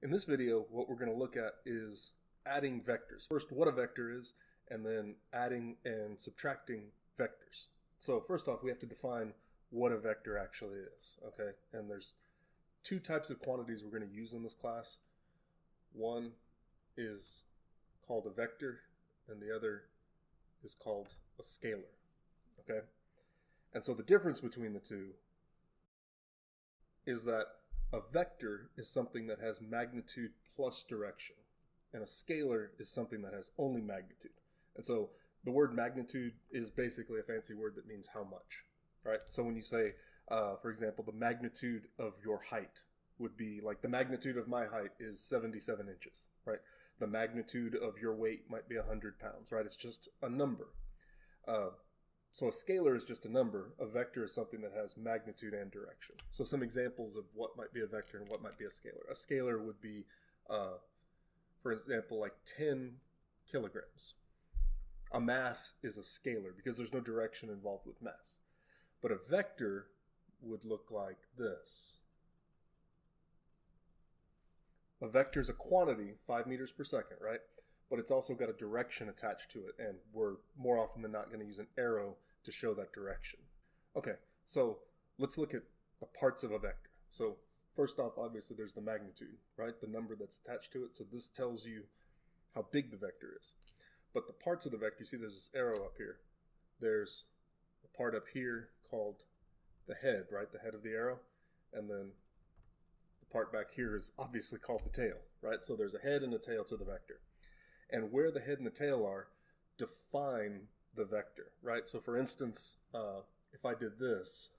In this video, what we're going to look at is adding vectors. First, what a vector is, and then adding and subtracting vectors. So first off, we have to define what a vector actually is, okay? And there's two types of quantities we're going to use in this class. One is called a vector, and the other is called a scalar, okay? And so the difference between the two is that a vector is something that has magnitude plus direction, and a scalar is something that has only magnitude. And so the word magnitude is basically a fancy word that means how much, right? So when you say, for example, the magnitude of your height would be like the magnitude of my height is 77 inches, right? The magnitude of your weight might be 100 pounds, right? It's just a number. So a scalar is just a number. A vector is something that has magnitude and direction. So some examples of what might be a vector and what might be a scalar. A scalar would be, for example, like 10 kilograms. A mass is a scalar because there's no direction involved with mass. But a vector would look like this. A vector is a quantity, 5 meters per second, right? But it's also got a direction attached to it, and we're more often than not going to use an arrow to show that direction. Okay, so let's look at the parts of a vector. So first off, obviously there's the magnitude, right? The number that's attached to it. So this tells you how big the vector is. But the parts of the vector, you see there's this arrow up here. There's a part up here called the head, right? The head of the arrow. And then the part back here is obviously called the tail, right? So there's a head and a tail to the vector. And where the head and the tail are define the vector, right? So for instance, if I did this,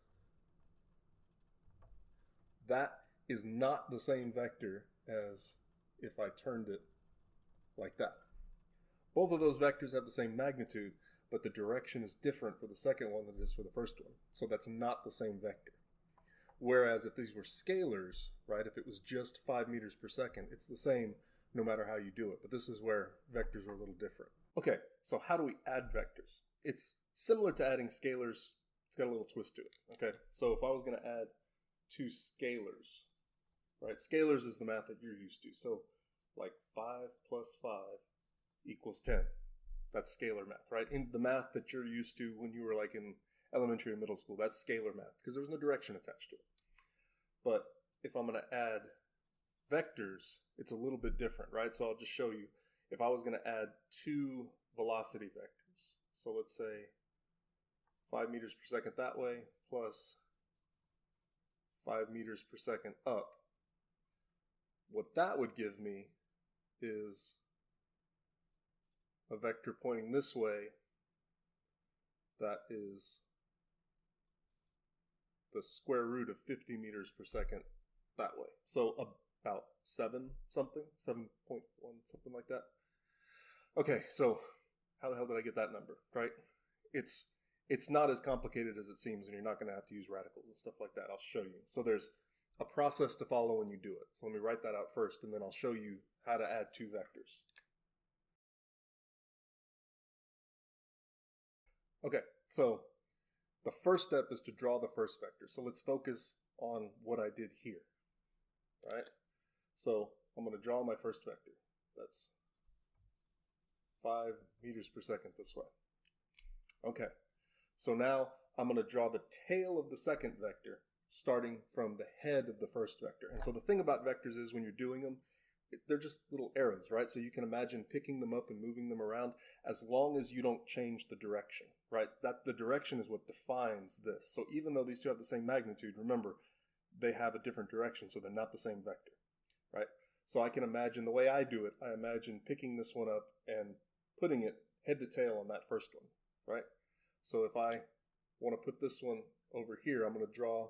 that is not the same vector as if I turned it like that. Both of those vectors have the same magnitude, but the direction is different for the second one than it is for the first one. So that's not the same vector. Whereas if these were scalars, right, if it was just 5 meters per second, it's the same no matter how you do it. But this is where vectors are a little different. Okay, so how do we add vectors? It's similar to adding scalars. It's got a little twist to it. Okay, so if I was going to add two scalars, right, scalars is the math that you're used to. So like 5 plus 5 equals 10. That's scalar math, right? In the math that you're used to when you were like in elementary and middle school, that's scalar math because there was no direction attached to it. But if I'm going to add vectors, it's a little bit different, right? So I'll just show you. If I was going to add two velocity vectors, so let's say 5 meters per second that way plus 5 meters per second up, what that would give me is a vector pointing this way that is the square root of 50 meters per second that way. So about 7 something, 7.1, something like that. Okay, so how the hell did I get that number, right? It's not as complicated as it seems, and you're not going to have to use radicals and stuff like that. I'll show you. So there's a process to follow when you do it. So let me write that out first, and then I'll show you how to add two vectors. Okay, so the first step is to draw the first vector. So let's focus on what I did here, right? So I'm going to draw my first vector. That's 5 meters per second this way. Okay, so now I'm going to draw the tail of the second vector starting from the head of the first vector. And so the thing about vectors is when you're doing them, they're just little arrows, right? So you can imagine picking them up and moving them around as long as you don't change the direction, right? That the direction is what defines this. So even though these two have the same magnitude, remember, they have a different direction, so they're not the same vector, right? So I can imagine the way I do it, I imagine picking this one up and putting it head to tail on that first one, right? So if I want to put this one over here, I'm going to draw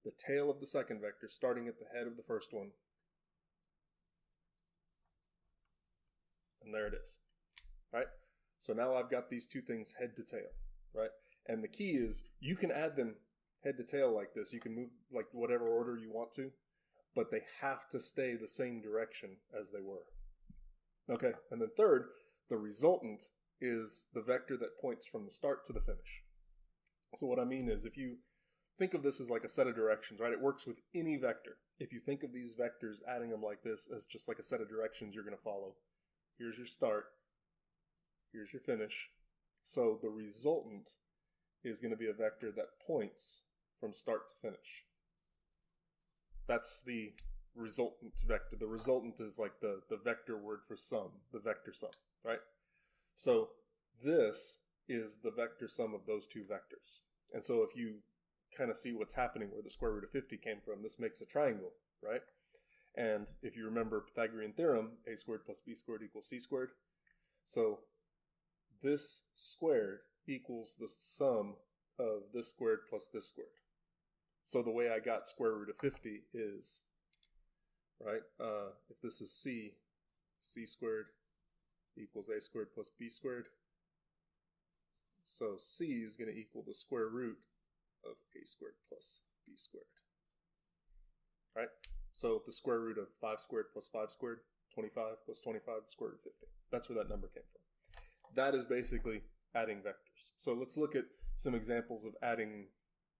the tail of the second vector starting at the head of the first one. And there it is, right? So now I've got these two things head to tail, right? And the key is you can add them head to tail like this. You can move like whatever order you want to, but they have to stay the same direction as they were. Okay, and then third, the resultant is the vector that points from the start to the finish. So what I mean is if you think of this as like a set of directions, right? It works with any vector. If you think of these vectors, adding them like this as just like a set of directions you're going to follow. Here's your start. Here's your finish. So the resultant is going to be a vector that points from start to finish. That's the resultant vector. The resultant is like the vector word for sum, the vector sum, right? So this is the vector sum of those two vectors. And so if you kind of see what's happening where the square root of 50 came from, this makes a triangle, right? And if you remember Pythagorean theorem, a squared plus b squared equals c squared. So this squared equals the sum of this squared plus this squared. So the way I got square root of 50 is, right, if this is c squared equals a squared plus b squared. So c is going to equal the square root of a squared plus b squared, right? So the square root of 5 squared plus 5 squared, 25 plus 25, the square root of 50. That's where that number came from. That is basically adding vectors. So let's look at some examples of adding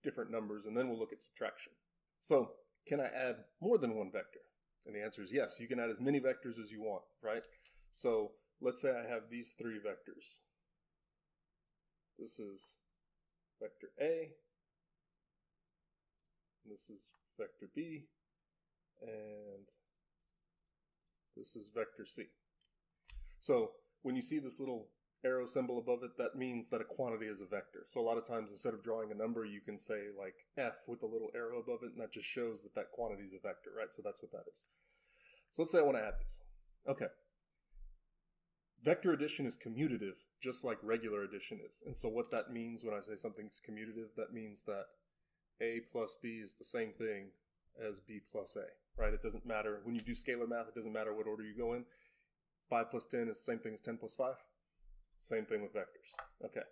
different numbers, and then we'll look at subtraction. So can I add more than one vector? And the answer is yes. You can add as many vectors as you want, right? So let's say I have these three vectors. This is vector A, this is vector B, and this is vector C. So when you see this little arrow symbol above it, that means that a quantity is a vector. So a lot of times instead of drawing a number, you can say like F with a little arrow above it, and that just shows that that quantity is a vector, right? So that's what that is. So let's say I want to add these. Okay. Vector addition is commutative, just like regular addition is. And so what that means when I say something's commutative, that means that A plus B is the same thing as B plus A, right? It doesn't matter. When you do scalar math, it doesn't matter what order you go in. 5 plus 10 is the same thing as 10 plus 5. Same thing with vectors. Okay,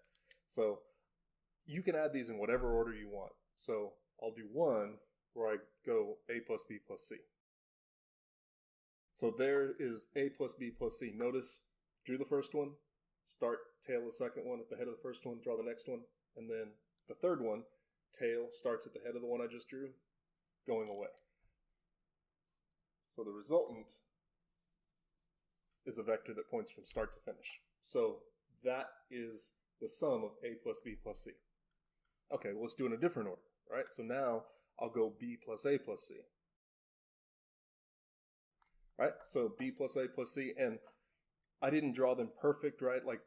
so you can add these in whatever order you want. So I'll do one where I go A plus B plus C. So there is A plus B plus C. Notice, drew the first one, start, tail the second one at the head of the first one, draw the next one, and then the third one, tail starts at the head of the one I just drew, going away. So the resultant is a vector that points from start to finish. So that is the sum of A plus B plus C. Okay, well, let's do it in a different order, right? So now I'll go B plus A plus C. Right? So B plus A plus C, and I didn't draw them perfect, right? Like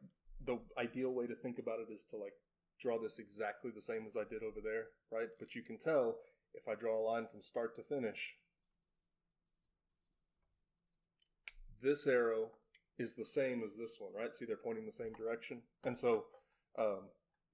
the ideal way to think about it is to like draw this exactly the same as I did over there, right? But you can tell if I draw a line from start to finish, this arrow is the same as this one, right? See, they're pointing the same direction. And so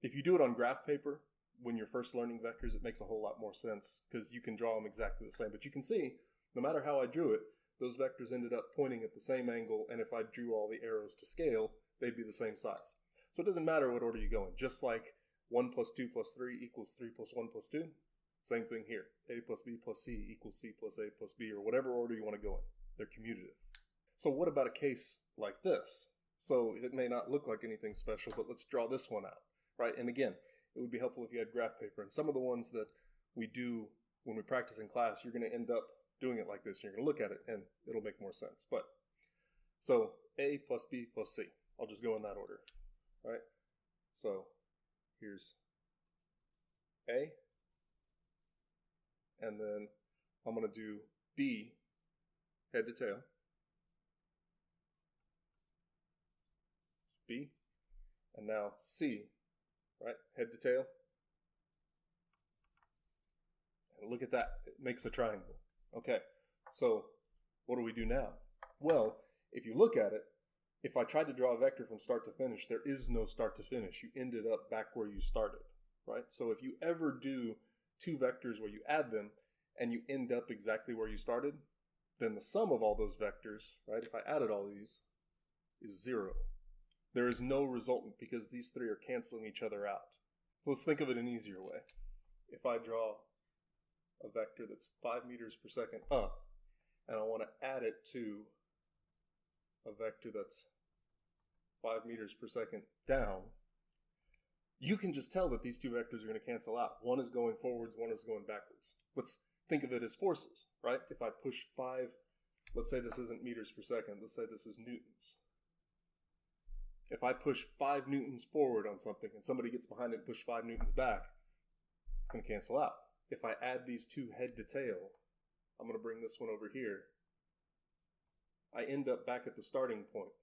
if you do it on graph paper, when you're first learning vectors, it makes a whole lot more sense because you can draw them exactly the same. But you can see, no matter how I drew it, those vectors ended up pointing at the same angle, and if I drew all the arrows to scale, they'd be the same size. So it doesn't matter what order you go in. Just like 1 plus 2 plus 3 equals 3 plus 1 plus 2, same thing here. A plus B plus C equals C plus A plus B, or whatever order you want to go in. They're commutative. So what about a case like this? So it may not look like anything special, but let's draw this one out, right? And again, it would be helpful if you had graph paper. And some of the ones that we do when we practice in class, you're going to end up doing it like this. You're going to look at it and it'll make more sense. But so A plus B plus C. I'll just go in that order, right? So here's A, and then I'm going to do B head to tail, B, and now C, right, head to tail. And look at that, it makes a triangle. Okay, so what do we do now? Well, if you look at it, if I tried to draw a vector from start to finish, there is no start to finish. You ended up back where you started, right? So if you ever do two vectors where you add them and you end up exactly where you started, then the sum of all those vectors, right, if I added all these, is 0. There is no resultant because these three are canceling each other out. So let's think of it an easier way. If I draw a vector that's 5 meters per second up, and I want to add it to a vector that's 5 meters per second down, you can just tell that these two vectors are going to cancel out. One is going forwards, one is going backwards. Let's think of it as forces, right? If I push 5, let's say this isn't meters per second, let's say this is newtons. If I push 5 newtons forward on something and somebody gets behind it and push 5 newtons back, it's going to cancel out. If I add these two head to tail, I'm going to bring this one over here. I end up back at the starting point.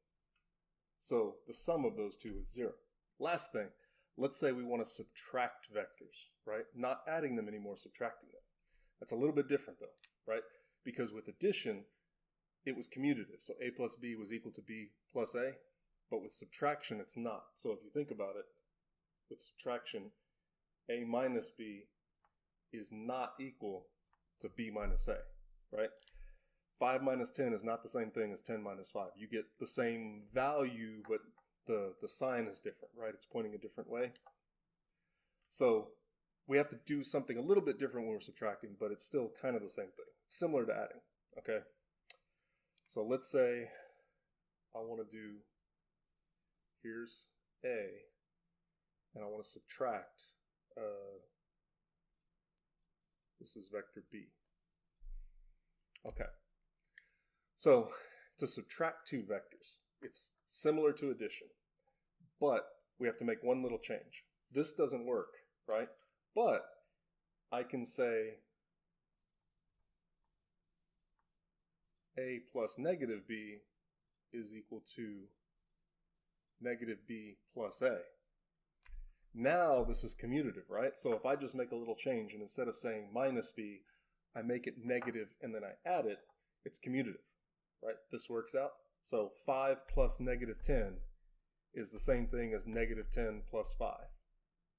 So the sum of those two is 0. Last thing, let's say we want to subtract vectors, right? Not adding them anymore, subtracting them. That's a little bit different though, right? Because with addition, it was commutative. So a plus b was equal to b plus a. But with subtraction, it's not. So if you think about it, with subtraction, a minus b is not equal to b minus a, right? 5 minus 10 is not the same thing as 10 minus 5. You get the same value, but the sign is different, right? It's pointing a different way. So we have to do something a little bit different when we're subtracting, but it's still kind of the same thing. Similar to adding, okay? So let's say I want to do, here's a, and I want to subtract, this is vector b. Okay. So to subtract two vectors, it's similar to addition, but we have to make one little change. This doesn't work, right? But I can say a plus negative b is equal to negative b plus a. Now this is commutative, right? So if I just make a little change and instead of saying minus b, I make it negative and then I add it, it's commutative, right? This works out. So 5 plus negative 10 is the same thing as negative 10 plus 5.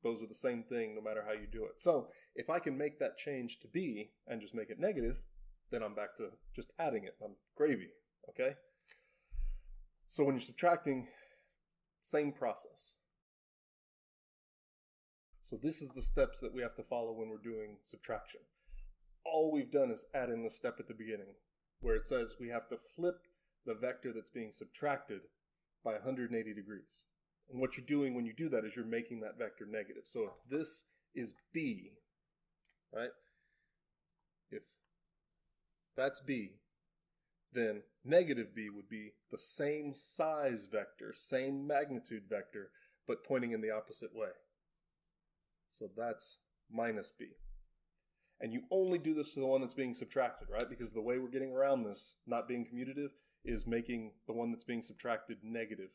Those are the same thing no matter how you do it. So if I can make that change to b and just make it negative, then I'm back to just adding it. I'm gravy, okay? So when you're subtracting, same process. So this is the steps that we have to follow when we're doing subtraction. All we've done is add in the step at the beginning where it says we have to flip the vector that's being subtracted by 180 degrees. And what you're doing when you do that is you're making that vector negative. So if this is b, right? If that's b, then negative b would be the same size vector, same magnitude vector, but pointing in the opposite way. So that's minus b. And you only do this to the one that's being subtracted, right? Because the way we're getting around this, not being commutative, is making the one that's being subtracted negative,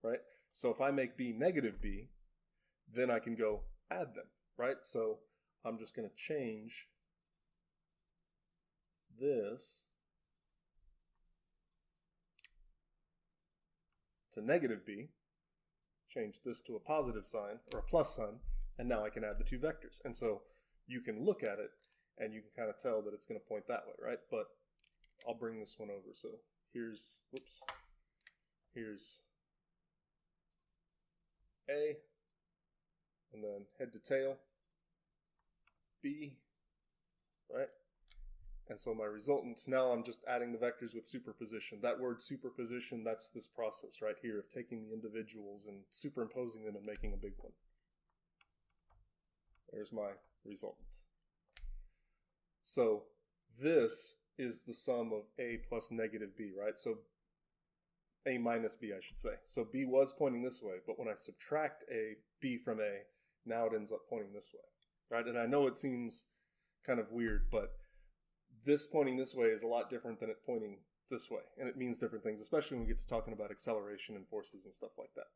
right? So if I make b negative b, then I can go add them, right? So I'm just going to change this to negative b, change this to a positive sign, or a plus sign, and now I can add the two vectors. And so you can look at it, and you can kind of tell that it's going to point that way, right? But I'll bring this one over. So here's, whoops, here's A, and then head to tail, B, right? And so my resultant, now I'm just adding the vectors with superposition. That word superposition, that's this process right here of taking the individuals and superimposing them and making a big one. There's my resultant. So this is the sum of a plus negative b, right? So a minus b, I should say. So b was pointing this way, but when I subtract b from a, now it ends up pointing this way, right? And I know it seems kind of weird, but this pointing this way is a lot different than it pointing this way. And it means different things, especially when we get to talking about acceleration and forces and stuff like that.